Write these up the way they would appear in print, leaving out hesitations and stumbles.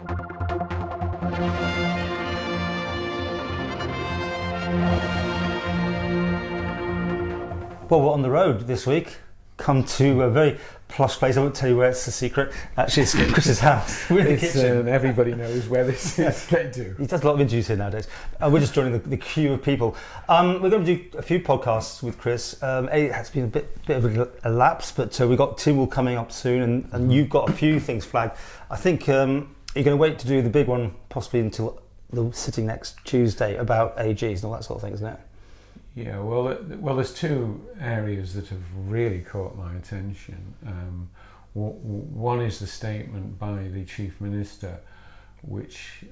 Well, we're on the road this week. Come to a very plush place. I won't tell you where, it's a secret. Actually, it's Chris's house. We're in the kitchen. Everybody knows where this is. They do. He does a lot of interviews here nowadays. We're just joining the queue of people. We're going to do a few podcasts with Chris. It has been a bit of a lapse, but we've got Tynwald coming up soon, and you've got a few things flagged. I think you're going to wait to do the big one possibly until the sitting next Tuesday about AGs and all that sort of thing, isn't it? Yeah, well, there's two areas that have really caught my attention. One is the statement by the Chief Minister, which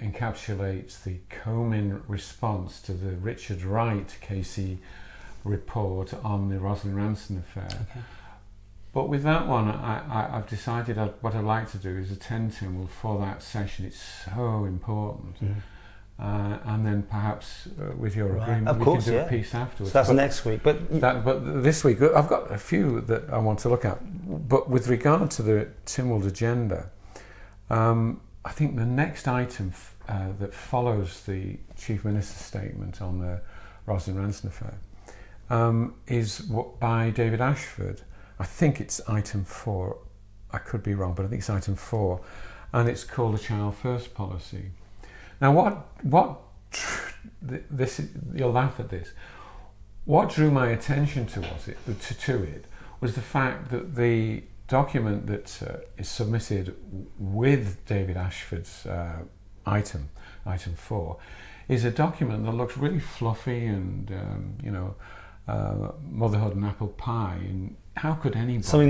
encapsulates the Comyn response to the Richard Wright KC report on the Rosalind Ranson affair. Okay. But with that one, I've decided what I'd like to do is attend to him for that session. It's so important. Mm-hmm. And then perhaps with your agreement, we can do a piece afterwards. So that's next week. But this week, I've got a few that I want to look at. But with regard to the Tynwald agenda, I think the next item that follows the Chief Minister's statement on the Rosalind Ranson affair is by David Ashford. I think it's item 4. I could be wrong, but I think it's item 4. And it's called the Child First Policy. Now, you'll laugh at this. What drew my attention to it was the fact that the document that is submitted with David Ashford's item 4, is a document that looks really fluffy and motherhood and apple pie. And how could anybody? Something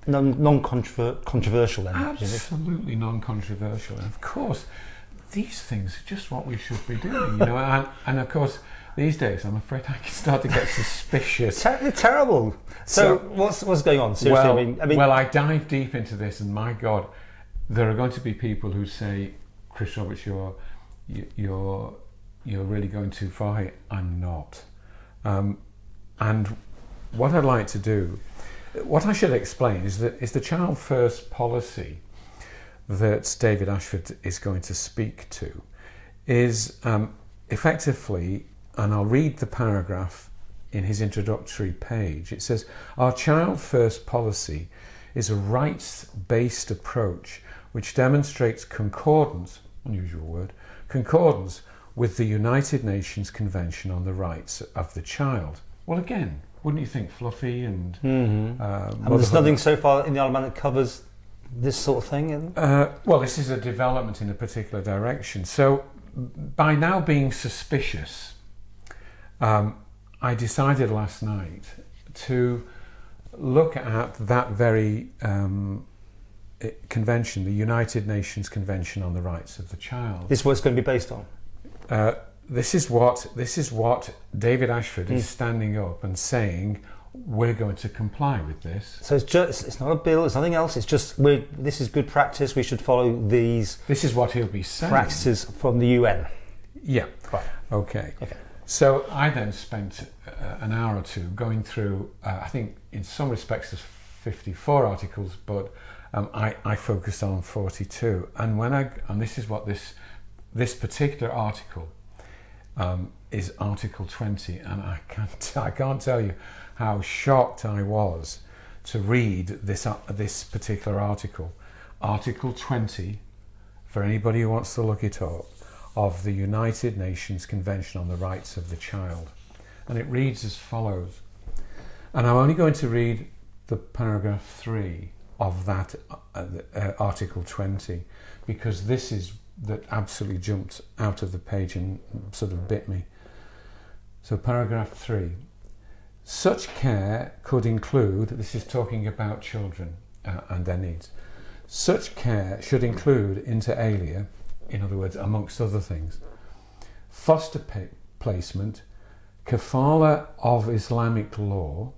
non-controversial then. Absolutely non-controversial, and of course, these things are just what we should be doing, and of course, these days, I'm afraid I can start to get suspicious. They're terrible. So what's going on? Seriously, well, I dive deep into this, and my God, there are going to be people who say, Chris Robertshaw, you're really going too far here. I'm not. And what I'd like to do, what I should explain is the Child First policy that David Ashford is going to speak to is effectively, and I'll read the paragraph in his introductory page. It says, "Our Child First policy is a rights-based approach which demonstrates concordance," unusual word, "concordance with the United Nations Convention on the Rights of the Child." Well, again, wouldn't you think fluffy and... and there's nothing so far in the Isle of Man that covers this sort of thing? Well, this is a development in a particular direction. So, by now being suspicious, I decided last night to look at that very convention, the United Nations Convention on the Rights of the Child. This is what it's going to be based on? This is what David Ashford is standing up and saying, we're going to comply with this. So it's not a bill, it's nothing else, it's just this is good practice, we should follow these. This is what he'll be saying. Practices from the UN. Yeah. Right. Okay. So I then spent an hour or two going through, I think in some respects there's 54 articles, but I focused on 42. And this is what this particular article is Article 20, and I can't tell you how shocked I was to read this particular article. Article 20, for anybody who wants to look it up, of the United Nations Convention on the Rights of the Child. And it reads as follows. And I'm only going to read the paragraph 3 of that Article 20, because this is that absolutely jumped out of the page and sort of bit me. So paragraph 3. Such care could include, this is talking about children and their needs, such care should include inter alia, in other words, amongst other things, foster placement, kafala of Islamic law,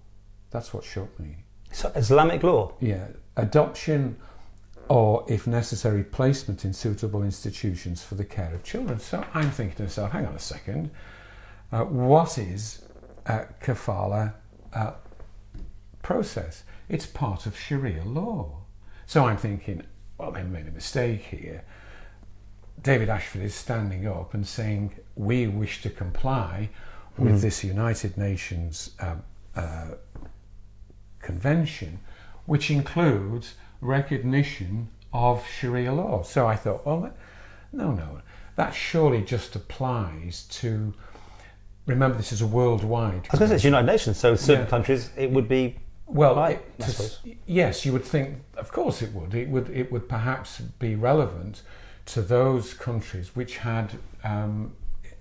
that's what shocked me. So Islamic law? Yeah, adoption or, if necessary, placement in suitable institutions for the care of children. So I'm thinking to myself, hang on a second, what is kafala process? It's part of Sharia law. So I'm thinking, well, they made a mistake here. David Ashford is standing up and saying, we wish to comply with this United Nations convention, which includes recognition of Sharia law. So I thought, well, no, that surely just applies to, remember this is a worldwide. I was going to say it's United Nations, so certain countries it would be. Well, right, yes, you would think, of course it would. It would perhaps be relevant to those countries which had an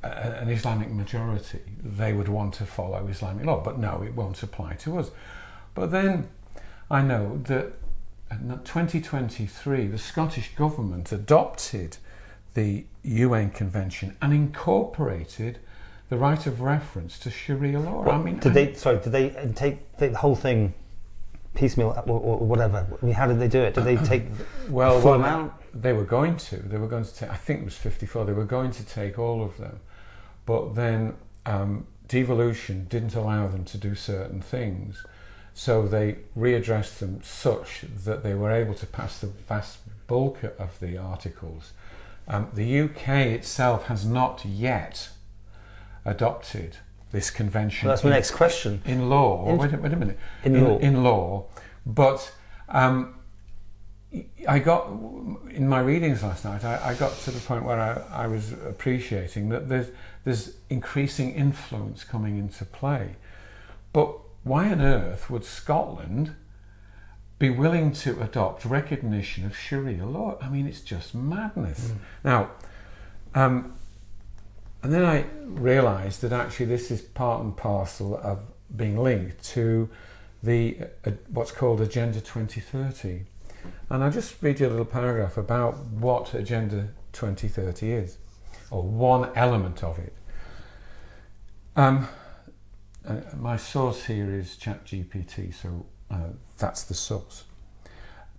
Islamic majority. They would want to follow Islamic law, but no, it won't apply to us. But then I know that in 2023, the Scottish government adopted the UN Convention and incorporated the right of reference to Sharia law. What, did they take the whole thing piecemeal or whatever? I mean, how did they do it? Did they take the full amount? They were going to take, I think it was 54, they were going to take all of them. But then devolution didn't allow them to do certain things. So they readdressed them such that they were able to pass the vast bulk of the articles. The UK itself has not yet adopted this convention. Well, that's my next question. In law, wait a minute. In law, but I got, in my readings last night, I got to the point where I was appreciating that there's increasing influence coming into play. But why on earth would Scotland be willing to adopt recognition of Sharia law? I mean, it's just madness. Now, and then I realised that actually this is part and parcel of being linked to the what's called Agenda 2030. And I'll just read you a little paragraph about what Agenda 2030 is, or one element of it. My source here is ChatGPT, so that's the source.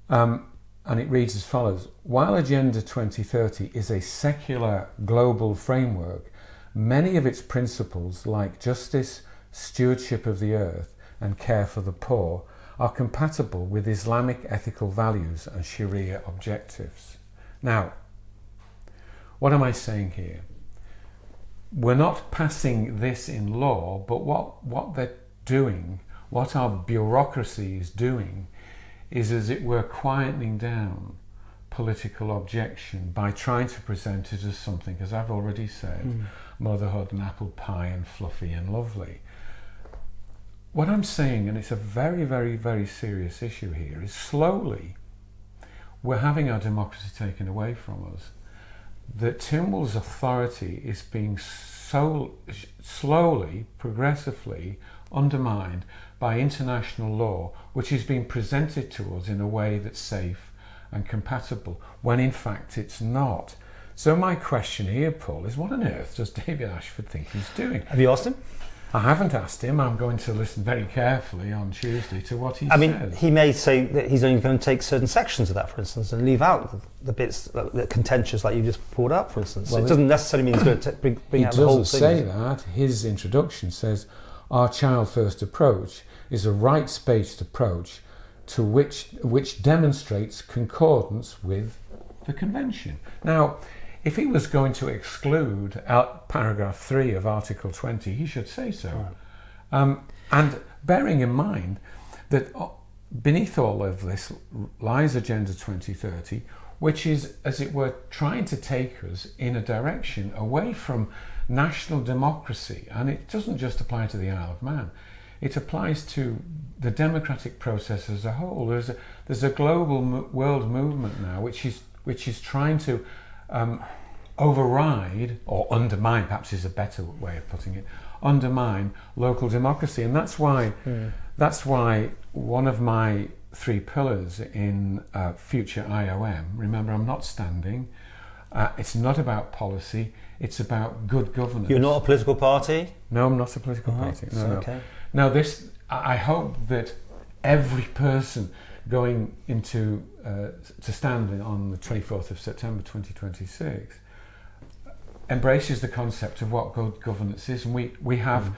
And it reads as follows: while Agenda 2030 is a secular global framework, many of its principles, like justice, stewardship of the earth, and care for the poor, are compatible with Islamic ethical values and Sharia objectives. Now, what am I saying here? We're not passing this in law, but what they're doing, what our bureaucracy is doing, is as it were quietening down political objection by trying to present it as something, as I've already said, motherhood and apple pie and fluffy and lovely. What I'm saying, and it's a very, very, very serious issue here, is slowly we're having our democracy taken away from us. That Tynwald's authority is being so slowly, progressively undermined by international law, which is being presented to us in a way that's safe and compatible, when in fact it's not. So my question here, Paul, is what on earth does David Ashford think he's doing? Have you asked him? I haven't asked him. I'm going to listen very carefully on Tuesday to what he says. I mean, he may say that he's only going to take certain sections of that, for instance, and leave out the bits that are contentious, like you just pulled up, for instance. Well, it doesn't necessarily mean he's going to bring out the whole thing. He doesn't say that. His introduction says, our child-first approach is a rights-based approach to which demonstrates concordance with the convention. Now, if he was going to exclude paragraph 3 of Article 20, he should say so. Right. And bearing in mind that beneath all of this lies Agenda 2030, which is, as it were, trying to take us in a direction away from national democracy. And it doesn't just apply to the Isle of Man. It applies to the democratic process as a whole. There's a global world movement now which is trying to override or undermine, perhaps is a better way of putting it, undermine local democracy. And that's why one of my 3 pillars in future IOM, remember I'm not standing, it's not about policy, it's about good governance. You're not a political party? No, I'm not a political party. No, no. Okay. Now I hope that every person going into to stand on the 24th of September 2026 embraces the concept of what good governance is, and we have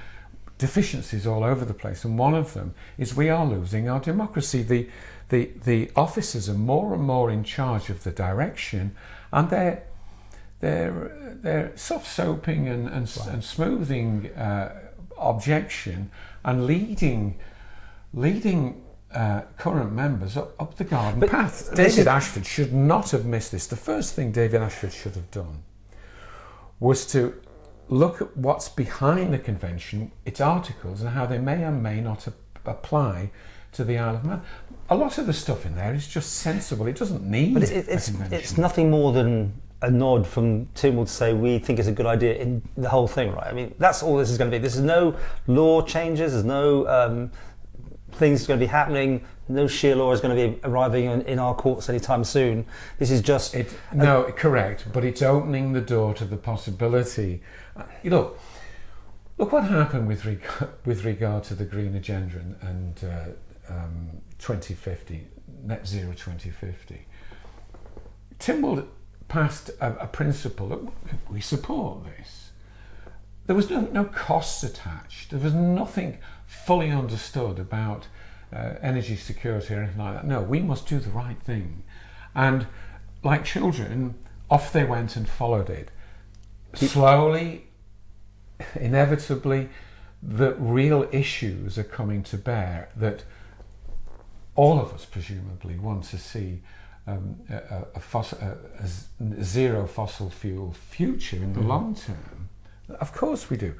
deficiencies all over the place, and one of them is we are losing our democracy. The officers are more and more in charge of the direction, and they're soft soaping and smoothing objection and leading current members up the garden path. David Ashford should not have missed this. The first thing David Ashford should have done was to look at what's behind the convention, its articles, and how they may or may not apply to the Isle of Man. A lot of the stuff in there is just sensible. It doesn't need but it's nothing more than a nod from Tynwald to say we think it's a good idea in the whole thing, right? I mean, that's all this is going to be. This is no law changes. There's no things going to be happening. No sheer law is going to be arriving in our courts anytime soon. This is just... Correct, but it's opening the door to the possibility. Look what happened with regard to the Green Agenda and 2050, Net Zero 2050. Tynwald passed a principle that we support this. There was no costs attached. There was nothing fully understood about energy security or anything like that. No, we must do the right thing. And like children, off they went and followed it. Slowly, inevitably, the real issues are coming to bear that all of us presumably want to see a zero fossil fuel future in the long term. Of course we do.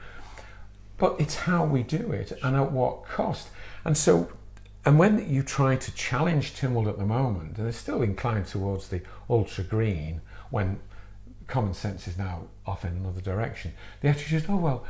But it's how we do it and at what cost. And when you try to challenge Tynwald at the moment, and they're still inclined towards the ultra green when common sense is now off in another direction, the attitude is, oh well,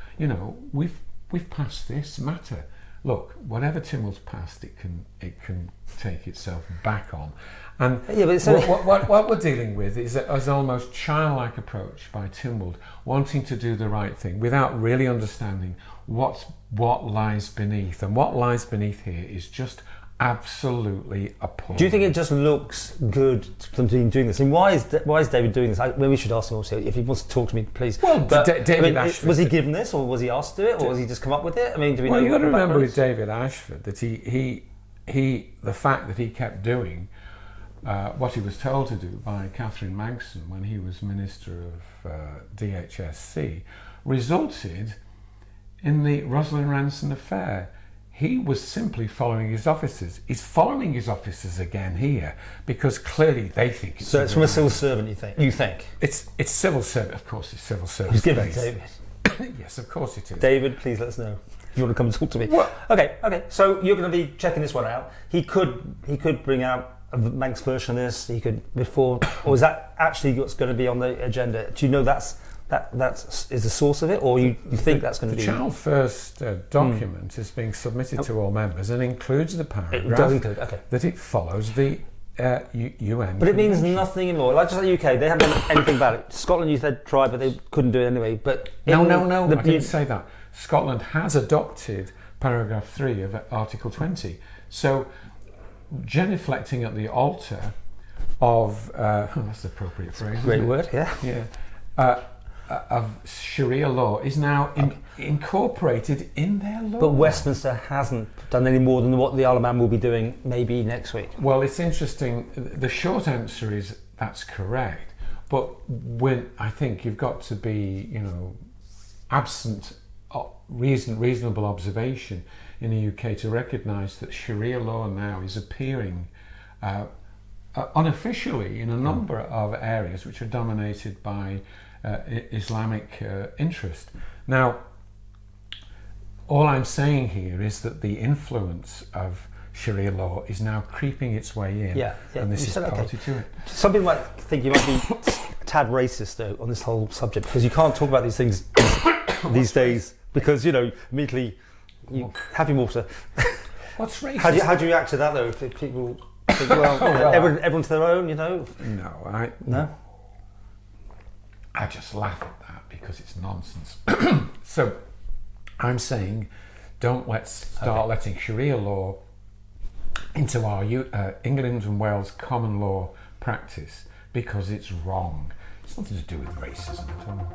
we've passed this matter. Look, whatever Tynwald's passed, it can take itself back on. And what we're dealing with is an almost childlike approach by Tynwald, wanting to do the right thing without really understanding what lies beneath. And what lies beneath here is just absolutely appalling. Do you think it just looks good for them to be doing this? And why is David doing this? Maybe we should ask him also if he wants to talk to me, please. Well, David Ashford, was he given this, or was he asked to do it, or was he just come up with it? I mean, do we know? Well, you got to remember with David Ashford that he the fact that he kept doing what he was told to do by Catherine Magson when he was Minister of DHSC resulted in the Rosalind Ranson affair. He was simply following his officers. He's following his officers again here because clearly they think it's... So it's from a civil servant, you think? It's civil servant, of course it's civil servant. He's given it, David. Yes, of course it is. David, please let us know if you want to come and talk to me. Well, okay. So you're going to be checking this one out. He could bring out a Manx version of this. He could before, or is that actually what's going to be on the agenda? Do you know that is the source of it, or you think that's going to be... The Child First document is being submitted to all members and includes the paragraph that it follows the UN. But it means nothing in law. Like just like the UK, they haven't done anything about it. Scotland, you said tried, but they couldn't do it anyway. But no, I didn't say that. Scotland has adopted paragraph 3 of Article 20. So genuflecting at the altar of that's the appropriate phrase. Great word, of Sharia law is now incorporated in their law. But Westminster hasn't done any more than what the Isle of Man will be doing maybe next week. Well, it's interesting. The short answer is that's correct. But I think you've got to be, absent reasonable observation in the UK to recognise that Sharia law now is appearing unofficially in a number of areas which are dominated by Islamic interest. Now, all I'm saying here is that the influence of Sharia law is now creeping its way in, and this is party to it. Some people might think you might be a tad racist though on this whole subject because you can't talk about these things these days because immediately you have your water. What's racist? How do you react to that though? If people think, everyone to their own, No. I just laugh at that because it's nonsense. So I'm saying don't start letting Sharia law into our England and Wales common law practice because it's wrong. It's nothing to do with racism at all.